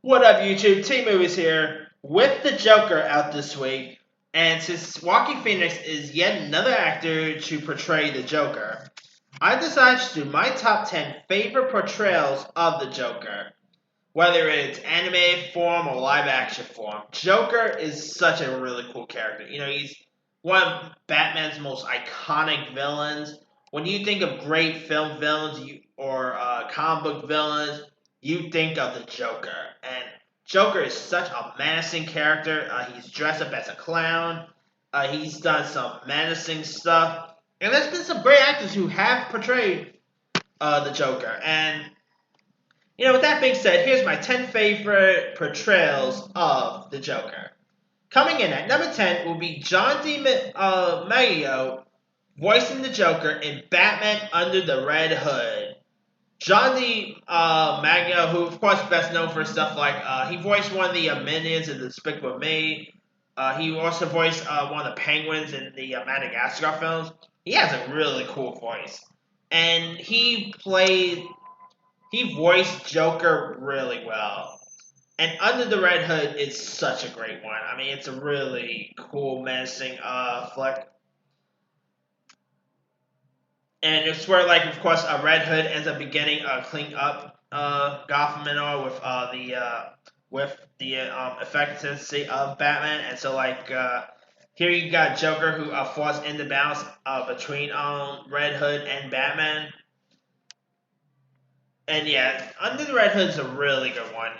What up, YouTube? T-Movies here with the Joker out this week. And since Joaquin Phoenix is yet another actor to portray the Joker, I decided to do my top 10 favorite portrayals of the Joker. Whether it's animated form or live action form, Joker is such a really cool character. You know, he's one of Batman's most iconic villains. When you think of great film villains or comic book villains, you think of the Joker. And Joker is such a menacing character. He's dressed up as a clown. He's done some menacing stuff. And there's been some great actors who have portrayed the Joker. And, with that being said, here's my 10 favorite portrayals of the Joker. Coming in at number 10 will be John D. Mayo voicing the Joker in Batman Under the Red Hood. John D. Mayo, who of course best known for stuff like he voiced one of the minions in Despicable Me. He also voiced one of the penguins in the Madagascar films. He has a really cool voice, and he voiced Joker really well. And Under the Red Hood is such a great one. I mean, it's a really cool, menacing flick. And it's where, of course, Red Hood ends up beginning clean up Gotham and all with the effectiveness of Batman. And so, here you got Joker who falls in the balance between Red Hood and Batman. And yeah, Under the Red Hood is a really good one.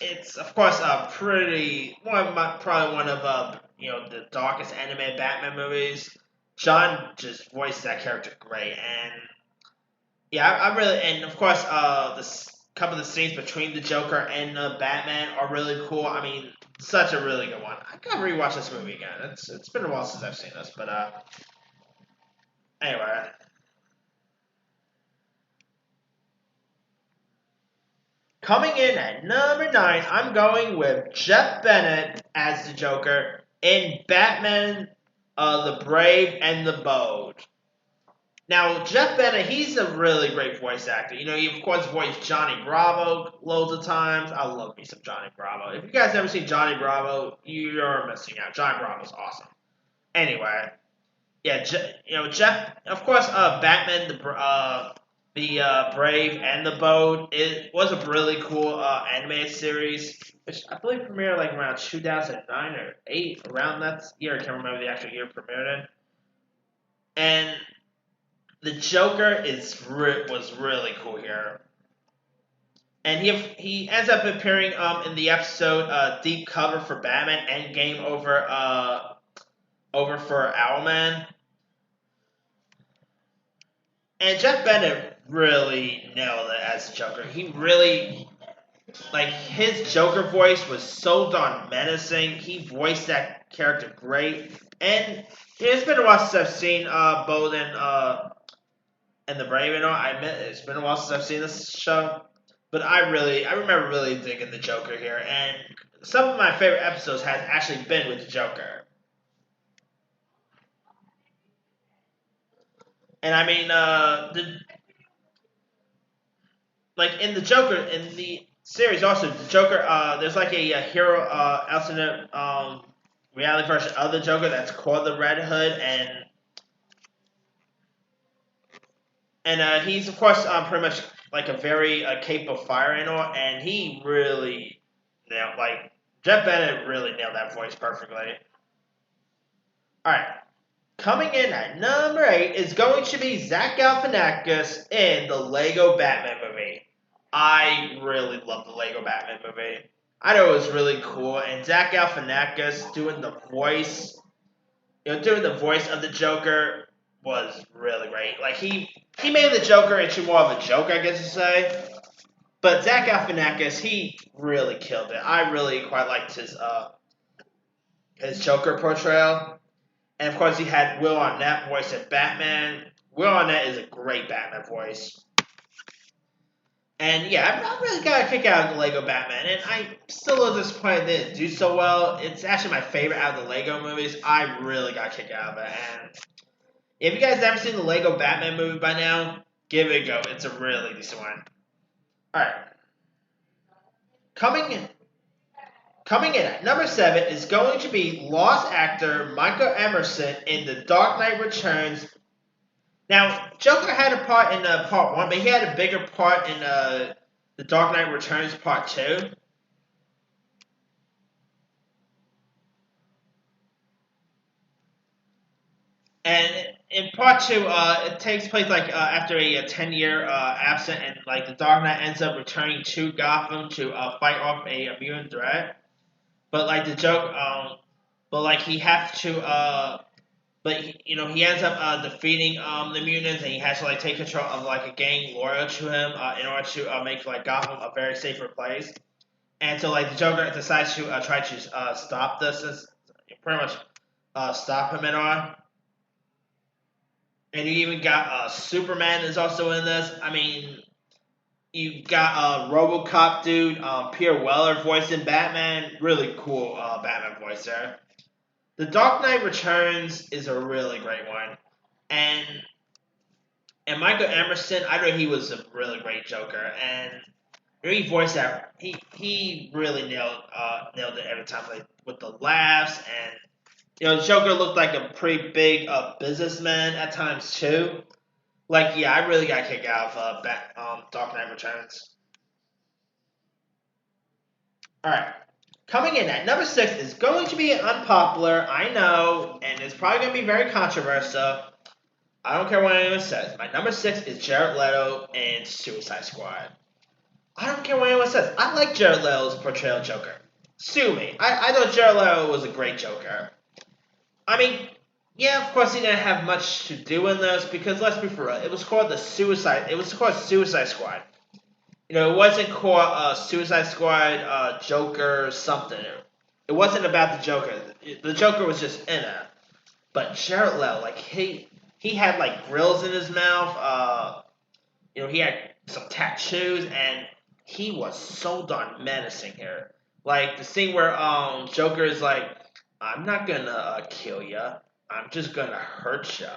It's of course probably one of the darkest animated Batman movies. John just voiced that character great, and yeah, I really, and of course, couple of the scenes between the Joker and Batman are really cool. I mean, such a really good one. I gotta rewatch this movie again. It's been a while since I've seen this, but anyway. Coming in at number 9, I'm going with Jeff Bennett as the Joker in Batman The Brave and the Bold. Now, Jeff Bennett, he's a really great voice actor. He of course voiced Johnny Bravo loads of times. I love me some Johnny Bravo. If you guys never seen Johnny Bravo, you're missing out. Johnny Bravo's awesome. Anyway, yeah, Jeff, of course, Batman, the Brave and the Bold, it was a really cool animated series, which I believe premiered around 2009 or 8, around that year. I can't remember the actual year it premiered in. And the Joker was really cool here. And he ends up appearing in the episode Deep Cover for Batman Endgame over for Owlman. And Jeff Bennett really nailed it as Joker. He really, his Joker voice was so darn menacing. He voiced that character great. And it's been a while since I've seen Bold and the Brave and all. I admit it's been a while since I've seen this show. But I remember really digging the Joker here. And some of my favorite episodes has actually been with the Joker. And I mean, in the Joker, in the series also, the Joker, there's a hero alternate reality version of the Joker that's called the Red Hood, and he's of course pretty much a very capable fighter and all, and he really nailed, Jeff Bennett really nailed that voice perfectly. Alright. Coming in at number 8 is going to be Zach Galifianakis in the Lego Batman movie. I really love the Lego Batman movie. I know it was really cool, and Zach Galifianakis doing the voice of the Joker was really great. He made the Joker into more of a joke, I guess to say. But Zach Galifianakis, he really killed it. I really quite liked his Joker portrayal. And of course, he had Will Arnett voicing Batman. Will Arnett is a great Batman voice. And yeah, I really got a kick out of the Lego Batman. And I still was disappointed it didn't do so well. It's actually my favorite out of the Lego movies. I really got a kick out of it. And if you guys never seen the Lego Batman movie by now, give it a go. It's a really decent one. Alright. Coming Coming in at number 7 is going to be lost actor Michael Emerson in The Dark Knight Returns. Now, Joker had a part in part 1, but he had a bigger part in The Dark Knight Returns part 2. And in part 2, it takes place like after a 10-year absence, and like the Dark Knight ends up returning to Gotham to fight off a mutant threat. But like the joke, but like he has to, but he ends up defeating the mutants, and he has to like take control of like a gang loyal to him in order to make like Gotham a very safer place. And so like the Joker decides to try to stop this, pretty much stop him and all. And you even got Superman is also in this. I mean, you got RoboCop dude, Pierre Weller voicing Batman. Really cool Batman voice there. The Dark Knight Returns is a really great one, and Michael Emerson, I know he was a really great Joker, and he voiced that he really nailed it every time, like with the laughs, and Joker looked like a pretty big businessman at times too. Like, yeah, I really got kicked out of Dark Knight Returns. All right. Coming in at number 6 is going to be unpopular, I know, and it's probably going to be very controversial. I don't care what anyone says. My number 6 is Jared Leto in Suicide Squad. I don't care what anyone says. I like Jared Leto's portrayal of Joker. Sue me. I thought Jared Leto was a great Joker. I mean, yeah, of course he didn't have much to do in this because let's be for real, it was called Suicide Squad. It wasn't called Suicide Squad Joker something. It wasn't about the Joker. The Joker was just in it. But Jared Leto, like he had like grills in his mouth. He had some tattoos, and he was so darn menacing here. Like the scene where Joker is like, I'm not gonna kill ya. I'm just gonna hurt ya,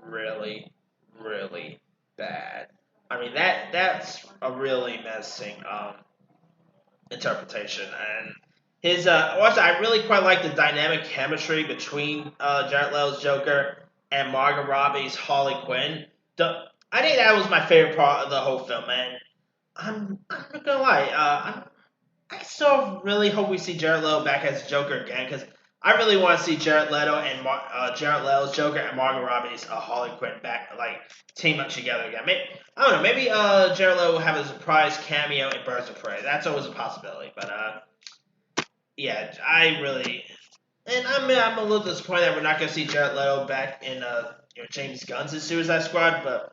really, really bad. I mean that's a really menacing interpretation, and his also I really quite like the dynamic chemistry between Jared Leto's Joker and Margot Robbie's Harley Quinn. I think that was my favorite part of the whole film, man. I'm not gonna lie, I still really hope we see Jared Leto back as Joker again because I really want to see Jared Leto and Jared Leto's Joker and Margot Robbie's Harley Quinn back, like team up together again. I don't know. Maybe Jared Leto will have a surprise cameo in Birds of Prey. That's always a possibility. But yeah, I really, and I'm a little disappointed that we're not going to see Jared Leto back in James Gunn's Suicide Squad. But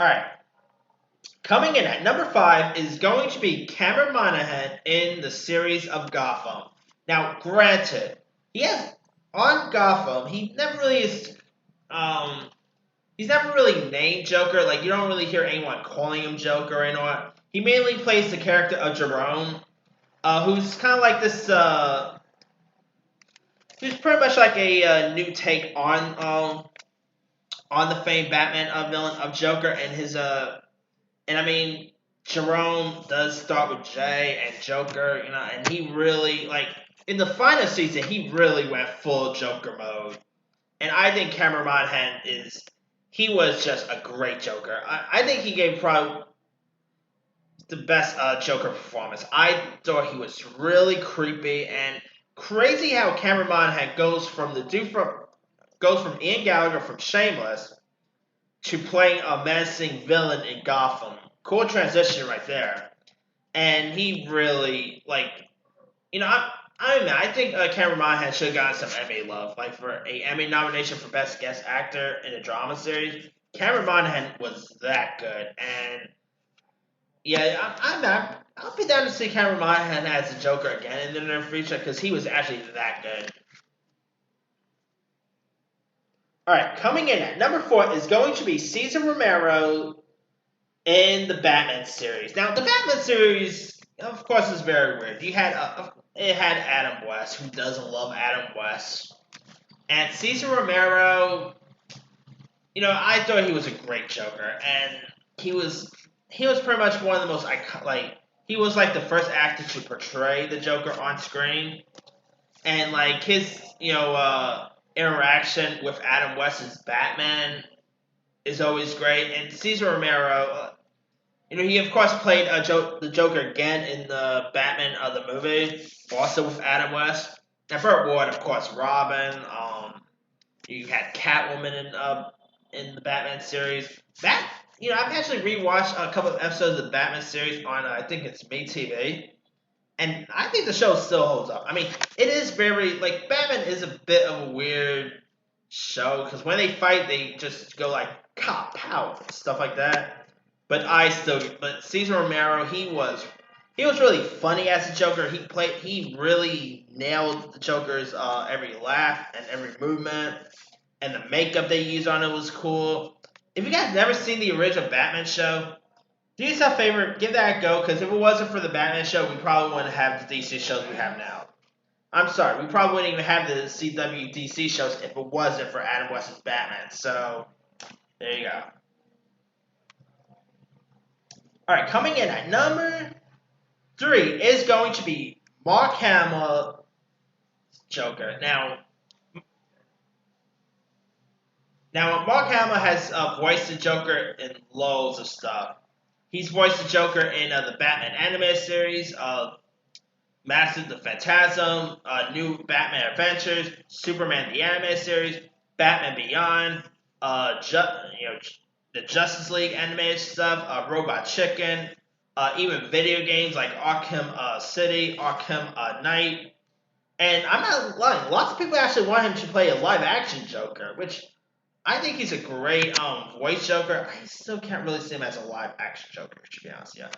all right. Coming in at number 5 is going to be Cameron Monaghan in the series of Gotham. Now, granted, on Gotham, he never really is, he's never really named Joker. Like, you don't really hear anyone calling him Joker and all. He mainly plays the character of Jerome, who's kind of like this, who's pretty much like a new take on the famed Batman villain of Joker and his, and I mean, Jerome does start with J and Joker, and he really, like, in the final season, he really went full Joker mode. And I think Cameron Monaghan he was just a great Joker. I think he gave probably the best Joker performance. I thought he was really creepy and crazy how Cameron Monaghan goes from Ian Gallagher from Shameless to playing a menacing villain in Gotham. Cool transition right there. And he really, like, I think Cameron Monaghan should have gotten some Emmy love. Like, for a Emmy nomination for Best Guest Actor in a Drama Series, Cameron Monaghan was that good. And, yeah, I'll be down to see Cameron Monaghan as a Joker again in the near future because he was actually that good. Alright, coming in at number 4 is going to be Cesar Romero in the Batman series. Now, the Batman series, of course, is very weird. It had Adam West, who doesn't love Adam West. And Cesar Romero, I thought he was a great Joker. And he was he was pretty much one of the most he was like the first actor to portray the Joker on screen, and like his interaction with Adam West's Batman is always great. And Cesar Romero, he of course played the Joker again in the Batman of the movie, also with Adam West. And Burt Ward, of course, Robin. You had Catwoman in the Batman series. I've actually rewatched a couple of episodes of the Batman series on I think it's MeTV, and I think the show still holds up. I mean, it is very Batman is a bit of a weird show because when they fight, they just go like cop pow stuff like that. But Cesar Romero, he was really funny as the Joker. He really nailed the Joker's every laugh and every movement, and the makeup they used on it was cool. If you guys never seen the original Batman show, do yourself a favor, give that a go, because if it wasn't for the Batman show, we probably wouldn't have the DC shows we have now. I'm sorry, we probably wouldn't even have the CW DC shows if it wasn't for Adam West's Batman. So, there you go. Alright, coming in at number 3 is going to be Mark Hamill's Joker. Now, Mark Hamill has voiced the Joker in loads of stuff. He's voiced the Joker in the Batman animated series, Master the Phantasm, New Batman Adventures, Superman the animated series, Batman Beyond, the Justice League animated stuff, Robot Chicken, even video games like Arkham City, Arkham Knight. And I'm not lying, lots of people actually want him to play a live-action Joker, which I think he's a great voice Joker. I still can't really see him as a live-action Joker, to be honest, yeah.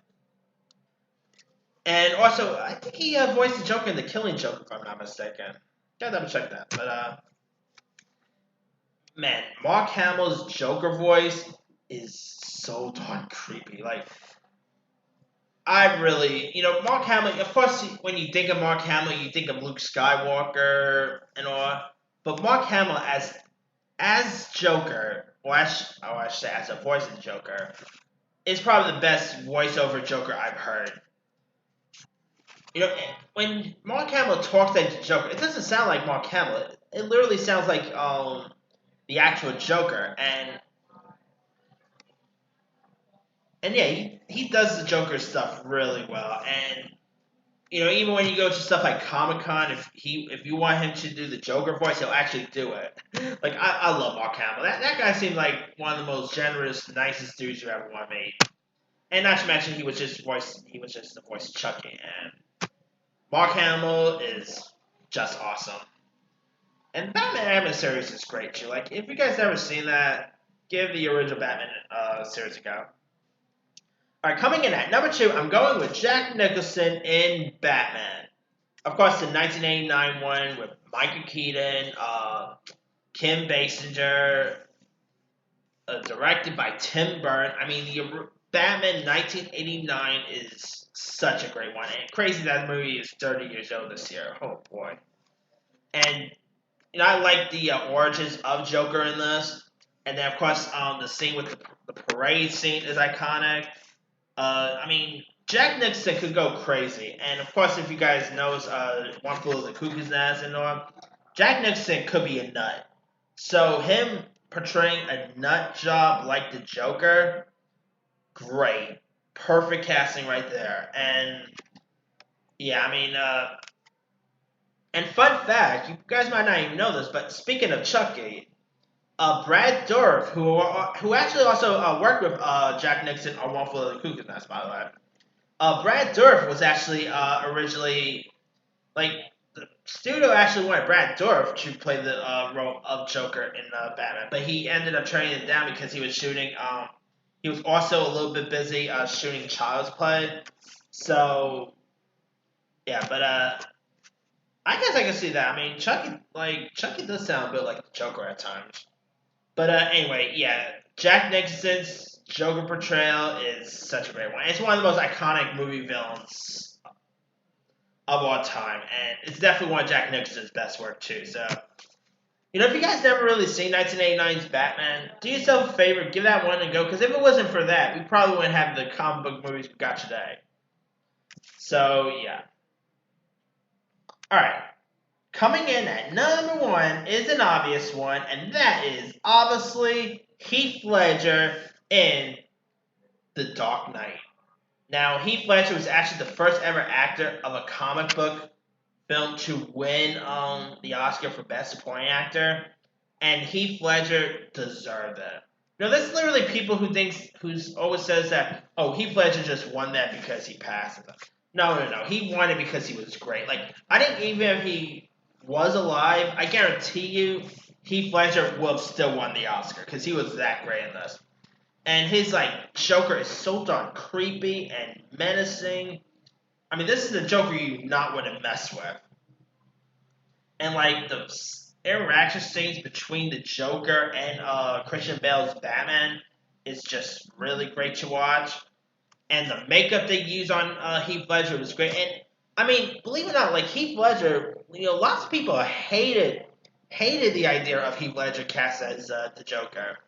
And also, I think he voiced the Joker in The Killing Joke, if I'm not mistaken. Gotta double check that. But, man, Mark Hamill's Joker voice is so darn creepy. Like, I really, Mark Hamill, of course, when you think of Mark Hamill, you think of Luke Skywalker and all. But Mark Hamill as Joker, or I should say as a voice of the Joker, is probably the best voiceover Joker I've heard. When Mark Hamill talks like the Joker, it doesn't sound like Mark Hamill. It literally sounds like the actual Joker, and yeah, he does the Joker stuff really well. And even when you go to stuff like Comic-Con, if you want him to do the Joker voice, he'll actually do it. Like I love Mark Hamill. That guy seemed like one of the most generous, nicest dudes you ever want to meet. And not to mention he was just the voice of Chucky, and Mark Hamill is just awesome. And Batman animated series is great too. Like, if you guys never seen that, give the original Batman series a go. Alright, coming in at number 2, I'm going with Jack Nicholson in Batman. Of course, the 1989 one with Michael Keaton, Kim Basinger, directed by Tim Burton. I mean, the Batman 1989 is such a great one. And crazy that movie is 30 years old this year. Oh, boy. And I like the origins of Joker in this. And then, of course, the scene with the parade scene is iconic. I mean, Jack Nicholson could go crazy. And, of course, if you guys know One Flew Over the Cuckoo's Nest and all, Jack Nicholson could be a nut. So, him portraying a nut job like the Joker, great. Perfect casting right there. And, yeah, I mean, and fun fact, you guys might not even know this, but speaking of Chucky, Brad Dourif, who actually also worked with Jack Nicholson on One Flew Over the Cuckoo's Nest, by the way. Brad Dourif was actually originally, the studio actually wanted Brad Dourif to play the role of Joker in Batman, but he ended up turning it down because he was shooting, he was also a little bit busy shooting Child's Play. So, yeah, but I guess I can see that. I mean, Chucky does sound a bit like the Joker at times. But anyway, yeah, Jack Nicholson's Joker portrayal is such a great one. It's one of the most iconic movie villains of all time, and it's definitely one of Jack Nicholson's best work too. So, If you guys never really seen 1989's Batman, do yourself a favor, give that one a go, because if it wasn't for that, we probably wouldn't have the comic book movies we got today. So, yeah. Alright. Coming in at number 1 is an obvious one, and that is obviously Heath Ledger in The Dark Knight. Now, Heath Ledger was actually the first ever actor of a comic book film to win the Oscar for Best Supporting Actor, and Heath Ledger deserved it. There's literally people who always says that, oh, Heath Ledger just won that because he passed it. No. He won it because he was great. I think even if he was alive, I guarantee you Heath Ledger would have still won the Oscar because he was that great in this. And his Joker is so darn creepy and menacing. I mean, this is the Joker you not want to mess with. And the interaction scenes between the Joker and Christian Bale's Batman is just really great to watch. And the makeup they use on Heath Ledger was great. And I mean, believe it or not, Heath Ledger, lots of people hated the idea of Heath Ledger cast as the Joker.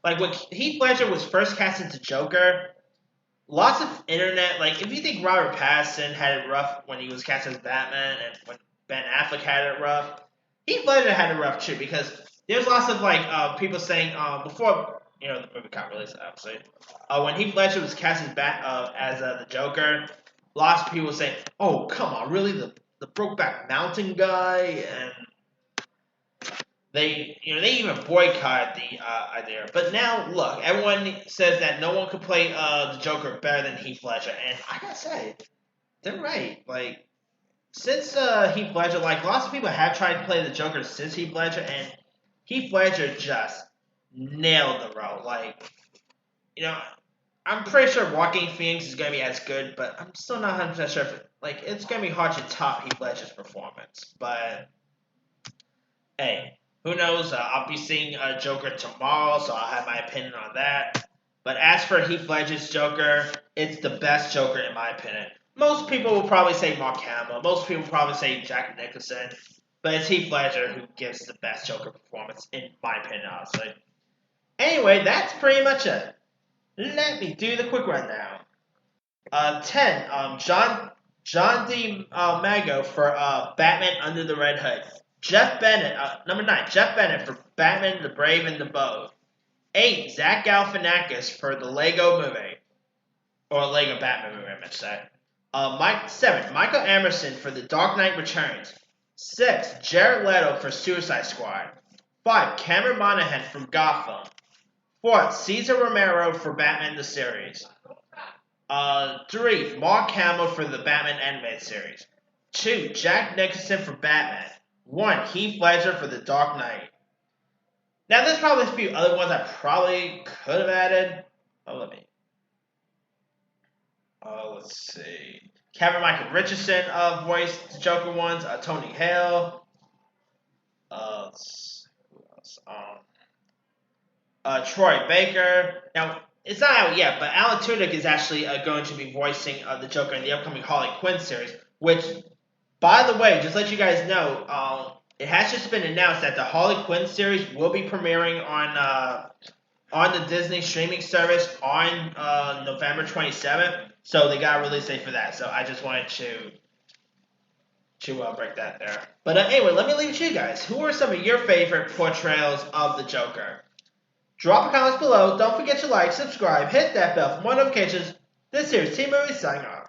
When Heath Ledger was first cast as the Joker, lots of internet, if you think Robert Pattinson had it rough when he was cast as Batman, and when Ben Affleck had it rough, Heath Ledger had it rough too, because there's lots of people saying before the movie got released, obviously, when Heath Ledger was cast as the Joker, lots of people saying, "Oh, come on, really, the Brokeback Mountain guy?" And they even boycotted the idea. But now, look, everyone says that no one could play the Joker better than Heath Ledger, and I gotta say, they're right. Since Heath Ledger, lots of people have tried to play the Joker since Heath Ledger, and Heath Ledger just nailed the role. I'm pretty sure Joaquin Phoenix is gonna be as good, but I'm still not 100% sure if it's gonna be hard to top Heath Ledger's performance. But hey, who knows? I'll be seeing Joker tomorrow, so I'll have my opinion on that. But as for Heath Ledger's Joker, it's the best Joker in my opinion. Most people will probably say Mark Hamill. Most people will probably say Jack Nicholson. But it's Heath Ledger who gives the best Joker performance, in my opinion, honestly. Anyway, that's pretty much it. Let me do the quick rundown. 10. John D. Mayo for Batman Under the Red Hood. Jeff Bennett, number 9. Jeff Bennett for Batman the Brave and the Bold. 8. Zach Galifianakis for the Lego Movie. Or Lego Batman movie, I meant to say. 7. Michael Emerson for The Dark Knight Returns. 6. Jared Leto for Suicide Squad. 5. Cameron Monaghan from Gotham. 4. Cesar Romero for Batman the Series. 3. Mark Hamill for the Batman Animated Series. 2. Jack Nicholson for Batman. 1. Heath Ledger for The Dark Knight. Now, there's probably a few other ones I probably could have added. Let's see. Kevin Michael Richardson voiced the Joker ones. Tony Hale. Who else? Troy Baker. Now, it's not out yet, but Alan Tudyk is actually going to be voicing the Joker in the upcoming Harley Quinn series, which, by the way, just to let you guys know, it has just been announced that the Harley Quinn series will be premiering on the Disney streaming service on November 27th. So they got a release date for that. So I just wanted to break that there. But anyway, let me leave it to you guys. Who are some of your favorite portrayals of the Joker? Drop a comment below. Don't forget to like, subscribe, hit that bell for more notifications. This here is Team Movie signing off.